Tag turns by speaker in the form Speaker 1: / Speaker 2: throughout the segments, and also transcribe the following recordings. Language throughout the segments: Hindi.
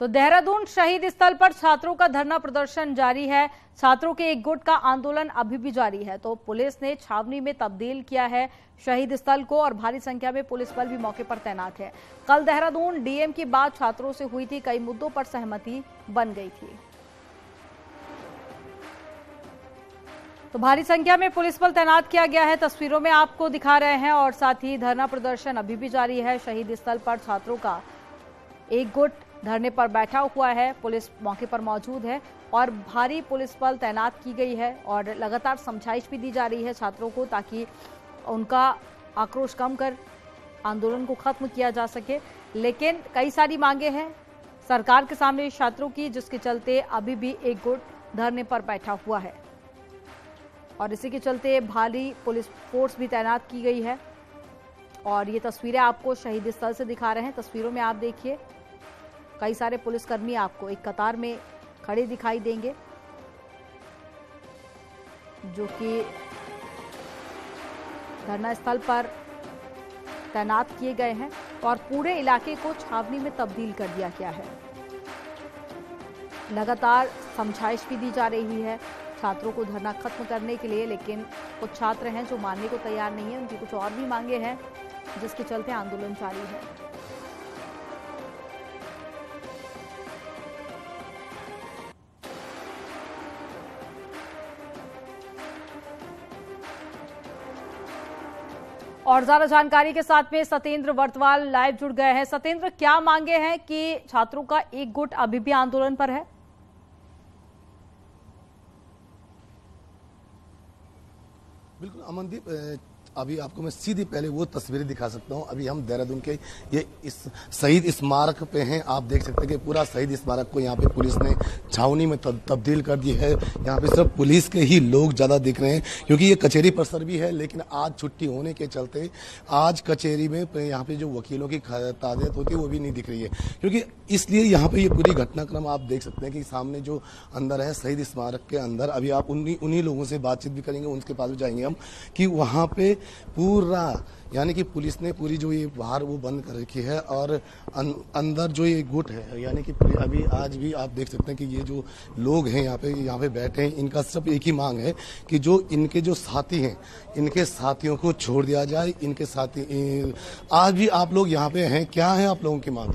Speaker 1: तो देहरादून शहीद स्थल पर छात्रों का धरना प्रदर्शन जारी है। छात्रों के एक गुट का आंदोलन अभी भी जारी है। तो पुलिस ने छावनी में तब्दील किया है शहीद स्थल को और भारी संख्या में पुलिस बल भी मौके पर तैनात है। कल देहरादून डीएम की बात छात्रों से हुई थी, कई मुद्दों पर सहमति बन गई थी। तो भारी संख्या में पुलिस बल तैनात किया गया है, तस्वीरों में आपको दिखा रहे हैं। और साथ ही धरना प्रदर्शन अभी भी जारी है। शहीद स्थल पर छात्रों का एक गुट धरने पर बैठा हुआ है, पुलिस मौके पर मौजूद है और भारी पुलिस बल तैनात की गई है और लगातार समझाइश भी दी जा रही है छात्रों को, ताकि उनका आक्रोश कम कर आंदोलन को खत्म किया जा सके। लेकिन कई सारी मांगे हैं सरकार के सामने छात्रों की, जिसके चलते अभी भी एक गुट धरने पर बैठा हुआ है और इसी के चलते भारी पुलिस फोर्स भी तैनात की गई है। और ये तस्वीरें आपको शहीद स्थल से दिखा रहे हैं। तस्वीरों में आप देखिए कई सारे पुलिसकर्मी आपको एक कतार में खड़े दिखाई देंगे, जो कि धरना स्थल पर तैनात किए गए हैं और पूरे इलाके को छावनी में तब्दील कर दिया गया है। लगातार समझाइश भी दी जा रही है छात्रों को धरना खत्म करने के लिए, लेकिन कुछ छात्र हैं जो मानने को तैयार नहीं है। उनकी कुछ और भी मांगे हैं, जिसके चलते आंदोलन जारी है। और ज्यादा जानकारी के साथ में सतेंद्र वर्तवाल लाइव जुड़ गए हैं। सतेंद्र, क्या मांगे हैं कि छात्रों का एक गुट अभी भी आंदोलन पर है?
Speaker 2: बिल्कुल अमनदीप, अभी आपको मैं सीधी पहले वो तस्वीरें दिखा सकता हूं। अभी हम देहरादून के ये इस शहीद स्मारक पे हैं। आप देख सकते हैं कि पूरा शहीद स्मारक को यहाँ पे पुलिस ने छावनी में तब्दील कर दी है। यहाँ पे सिर्फ पुलिस के ही लोग ज्यादा दिख रहे हैं, क्योंकि ये कचहरी परिसर भी है, लेकिन आज छुट्टी होने के चलते आज कचहरी में यहाँ पे जो वकीलों की तादाद होती है वो भी नहीं दिख रही है, क्योंकि इसलिए यहाँ पे ये पूरी घटनाक्रम आप देख सकते हैं कि सामने जो अंदर है शहीद स्मारक के अंदर। अभी आप उन्हीं लोगों से बातचीत भी करेंगे, उनके पास भी जाएंगे हम, कि वहाँ पे पूरा यानी कि पुलिस ने पूरी जो ये बाहर वो बंद कर रखी है और अंदर जो ये गुट है, यानी कि अभी आज भी आप देख सकते हैं कि ये जो लोग हैं यहाँ पे बैठे हैं, इनका सब एक ही मांग है कि जो इनके जो साथी हैं, इनके साथियों को छोड़ दिया जाए। इनके साथी आज भी आप लोग यहाँ पे हैं, क्या है आप लोगों की मांग?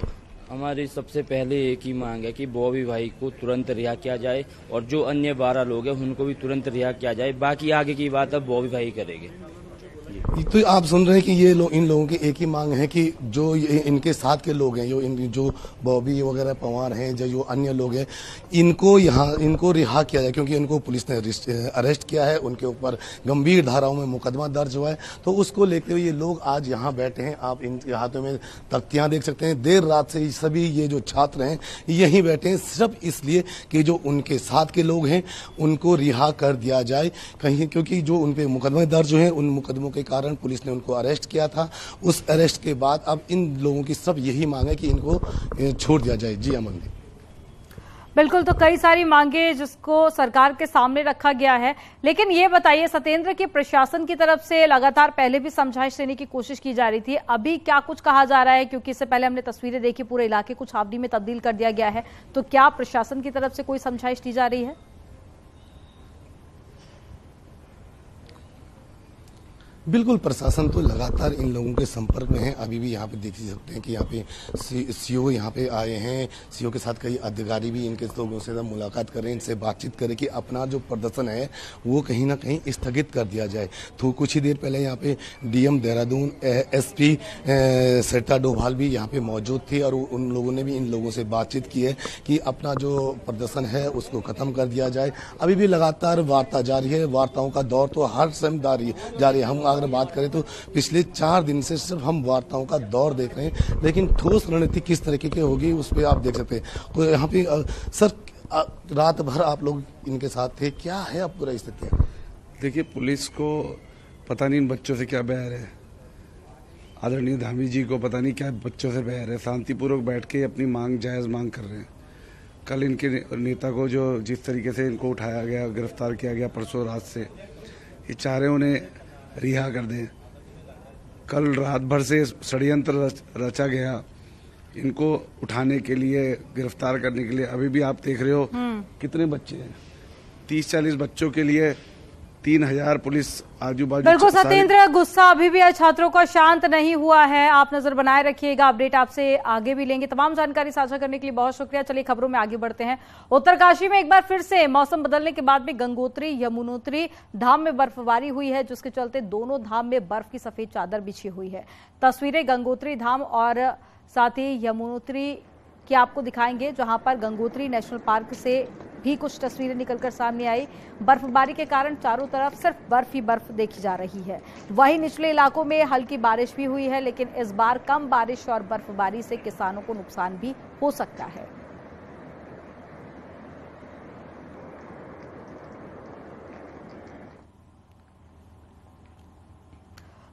Speaker 3: हमारी सबसे पहले एक ही मांग है कि बॉबी भाई को तुरंत रिहा किया जाए और जो अन्य 12 लोग हैं उनको भी तुरंत रिहा किया जाए। बाकी आगे की बात अब बॉबी भाई करेंगे।
Speaker 2: तो आप सुन रहे हैं कि ये इन लोगों की एक ही मांग है कि जो इनके साथ के लोग हैं, जो बॉबी वगैरह पवार हैं, जो अन्य लोग हैं, इनको रिहा किया जाए, क्योंकि इनको पुलिस ने अरेस्ट किया है। उनके ऊपर गंभीर धाराओं में मुकदमा दर्ज हुआ है। तो उसको लेते हुए ये लोग आज यहाँ बैठे हैं। आप इनके हाथों में तख्तियां देख सकते हैं। देर रात से सभी ये जो छात्र हैं यहीं बैठे हैं, सिर्फ इसलिए कि जो उनके साथ के लोग हैं उनको रिहा कर दिया जाए कहीं, क्योंकि जो उन पे मुकदमे दर्ज हुए हैं, उन मुकदमों के कारण पुलिस ने उनको अरेस्ट किया था। उस अरेस्ट के बाद अब इन लोगों की सब यही मांग है कि इनको छोड़ दिया जाए। जी अमन,
Speaker 1: बिल्कुल। तो कई सारी मांगे जिसको सरकार के सामने रखा गया है, लेकिन ये बताइए सतेंद्र कि प्रशासन की तरफ से लगातार पहले भी समझाइश देने की कोशिश की जा रही थी, अभी क्या कुछ कहा जा रहा है? क्योंकि इससे पहले हमने तस्वीरें देखी, पूरे इलाके को छावनी में तब्दील कर दिया गया है। तो क्या प्रशासन की तरफ से कोई समझाइश दी जा रही है?
Speaker 2: बिल्कुल, प्रशासन तो लगातार इन लोगों के संपर्क में है। अभी भी यहाँ पे देख सकते हैं कि यहाँ पे सीओ यहाँ पे आए हैं। सीओ के साथ कई अधिकारी भी इनके लोगों से मुलाकात करें, इनसे बातचीत करें कि अपना जो प्रदर्शन है वो कहीं ना कहीं स्थगित कर दिया जाए। तो कुछ ही देर पहले यहाँ पे डीएम देहरादून एसपी श्वेता डोभाल भी यहाँ पे मौजूद थी और उन लोगों ने भी इन लोगों से बातचीत की है कि अपना जो प्रदर्शन है उसको खत्म कर दिया जाए। अभी भी लगातार वार्ता जारी है। वार्ताओं का दौर तो हर समय जारी है। हम अगर बात करें तो पिछले 4 दिन से सिर्फ हम वार्ताओं का दौर देख रहे हैं, लेकिन ठोस रणनीति किस तरीके की होगी उस पर आप देख सकते हैं। तो यहाँ पे सर रात भर आप लोग इनके साथ थे, क्या है अब पूरा स्थिति?
Speaker 4: देखिए, पुलिस को पता नहीं इन बच्चों से क्या बैर है, आदरणीय धामी जी को पता नहीं क्या बच्चों से बैर है। शांतिपूर्वक बैठ के अपनी मांग जायज मांग कर रहे हैं। कल इनके नेता को जो जिस तरीके से इनको उठाया गया, गिरफ्तार किया गया परसों रात से, ये चाह रहे उन्हें रिहा कर दें। कल रात भर से षड्यंत्र रचा गया इनको उठाने के लिए, गिरफ्तार करने के लिए अभी भी आप देख रहे हो कितने बच्चे हैं, 30-40 बच्चों के लिए 3000 पुलिस आजू बाजू।
Speaker 1: बिल्कुल सत्येंद्र, गुस्सा अभी भी छात्रों का शांत नहीं हुआ है। आप नजर बनाए रखिएगा, अपडेट आपसे आगे भी लेंगे। तमाम जानकारी साझा करने के लिए बहुत शुक्रिया। चलिए खबरों में आगे बढ़ते हैं। उत्तरकाशी में एक बार फिर से मौसम बदलने के बाद में गंगोत्री यमुनोत्री धाम में बर्फबारी हुई है, जिसके चलते दोनों धाम में बर्फ की सफेद चादर बिछी हुई है। तस्वीरें गंगोत्री धाम और साथ ही यमुनोत्री की आपको दिखाएंगे, जहां पर गंगोत्री नेशनल पार्क से भी कुछ तस्वीरें निकलकर सामने आई। बर्फबारी के कारण चारों तरफ सिर्फ बर्फ ही बर्फ देखी जा रही है। वहीं निचले इलाकों में हल्की बारिश भी हुई है, लेकिन इस बार कम बारिश और बर्फबारी से किसानों को नुकसान भी हो सकता है।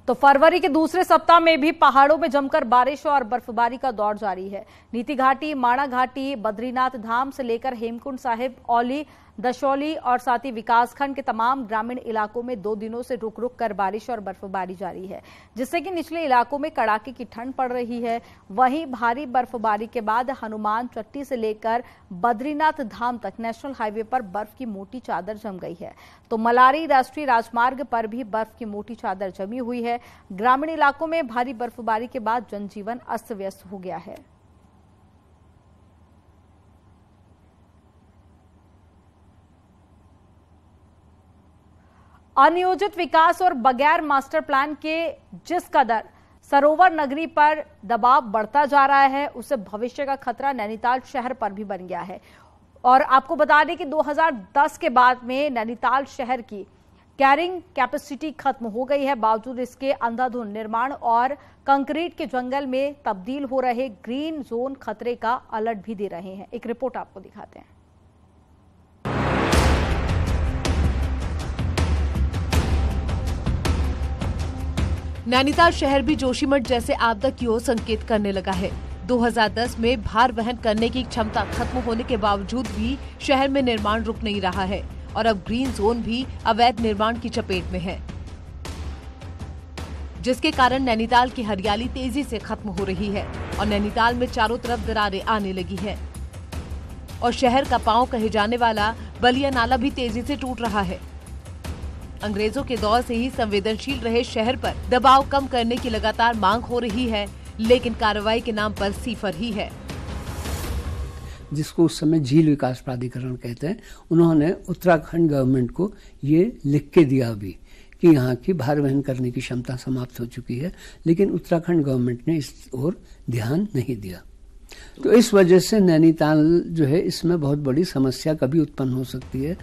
Speaker 1: तो फरवरी के दूसरे सप्ताह में भी पहाड़ों में जमकर बारिश और बर्फबारी का दौर जारी है। नीति घाटी, माणा घाटी, बद्रीनाथ धाम से लेकर हेमकुंड साहिब, औली, दशौली और साथ ही विकासखंड के तमाम ग्रामीण इलाकों में 2 दिनों से रुक रुक कर बारिश और बर्फबारी जारी है, जिससे कि निचले इलाकों में कड़ाके की ठंड पड़ रही है। वहीं भारी बर्फबारी के बाद हनुमान चट्टी से लेकर बद्रीनाथ धाम तक नेशनल हाईवे पर बर्फ की मोटी चादर जम गई है। तो मलारी राष्ट्रीय राजमार्ग पर भी बर्फ की मोटी चादर जमी हुई है। ग्रामीण इलाकों में भारी बर्फबारी के बाद जनजीवन अस्त व्यस्त हो गया है। अनियोजित विकास और बगैर मास्टर प्लान के जिस कदर सरोवर नगरी पर दबाव बढ़ता जा रहा है, उससे भविष्य का खतरा नैनीताल शहर पर भी बन गया है। और आपको बता दें कि 2010 के बाद में नैनीताल शहर की कैरिंग कैपेसिटी खत्म हो गई है। बावजूद इसके अंधाधुंध निर्माण और कंक्रीट के जंगल में तब्दील हो रहे ग्रीन जोन खतरे का अलर्ट भी दे रहे हैं। एक रिपोर्ट आपको दिखाते हैं।
Speaker 5: नैनीताल शहर भी जोशीमठ जैसे आपदा की ओर संकेत करने लगा है। 2010 में भार वहन करने की क्षमता खत्म होने के बावजूद भी शहर में निर्माण रुक नहीं रहा है और अब ग्रीन जोन भी अवैध निर्माण की चपेट में है, जिसके कारण नैनीताल की हरियाली तेजी से खत्म हो रही है और नैनीताल में चारों तरफ दरारें आने लगी है और शहर का पांव कहे जाने वाला बलिया नाला भी तेजी से टूट रहा है। अंग्रेजों के दौर से ही संवेदनशील रहे शहर पर दबाव कम करने की लगातार मांग हो रही है, लेकिन कार्रवाई के नाम पर सिफर ही है।
Speaker 6: जिसको उस समय झील विकास प्राधिकरण कहते हैं, उन्होंने उत्तराखंड गवर्नमेंट को ये लिख के दिया भी कि यहाँ की भार वहन करने की क्षमता समाप्त हो चुकी है, लेकिन उत्तराखंड गवर्नमेंट ने इस ओर ध्यान नहीं दिया। तो इस वजह से नैनीताल जो है, इसमें बहुत बड़ी समस्या कभी उत्पन्न हो सकती है।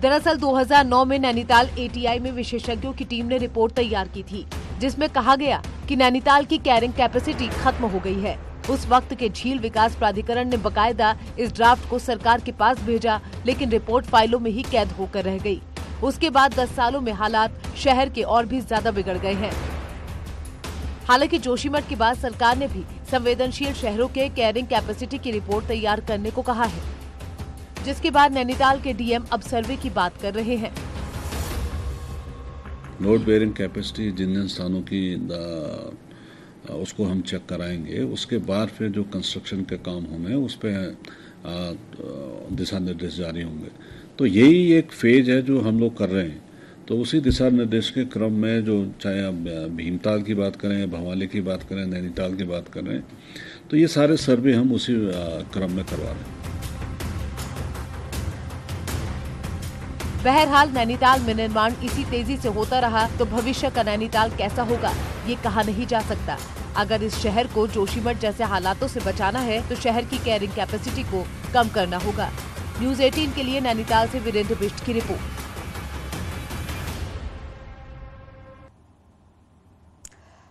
Speaker 5: दरअसल 2009 में नैनीताल ATI में विशेषज्ञों की टीम ने रिपोर्ट तैयार की थी, जिसमें कहा गया कि नैनीताल की कैरिंग कैपेसिटी खत्म हो गई है। उस वक्त के झील विकास प्राधिकरण ने बकायदा इस ड्राफ्ट को सरकार के पास भेजा, लेकिन रिपोर्ट फाइलों में ही कैद होकर रह गई। उसके बाद 10 सालों में हालात शहर के और भी ज्यादा बिगड़ गए हैं। हालांकि जोशीमठ के बाद सरकार ने भी संवेदनशील शहरों के कैरिंग कैपेसिटी की रिपोर्ट तैयार करने को कहा है, जिसके बाद नैनीताल के DM अब सर्वे की बात कर रहे हैं।
Speaker 7: लोड बेयरिंग कैपेसिटी जिन जिन स्थानों की उसको हम चेक कराएंगे, उसके बाद फिर जो कंस्ट्रक्शन के काम होंगे उस पर दिशा निर्देश जारी होंगे। तो यही एक फेज है जो हम लोग कर रहे हैं। तो उसी दिशा निर्देश के क्रम में जो चाहे आप भीमताल की बात करें, भवाली की बात करें, नैनीताल की बात करें, तो ये सारे सर्वे हम उसी क्रम में करवा रहे हैं।
Speaker 5: बहरहाल नैनीताल में निर्माण इसी तेजी से होता रहा तो भविष्य का नैनीताल कैसा होगा, ये कहा नहीं जा सकता। अगर इस शहर को जोशीमठ जैसे हालातों से बचाना है तो शहर की कैरिंग कैपेसिटी को कम करना होगा। न्यूज़ 18 के लिए नैनीताल से वीरेंद्र बिष्ट की रिपोर्ट।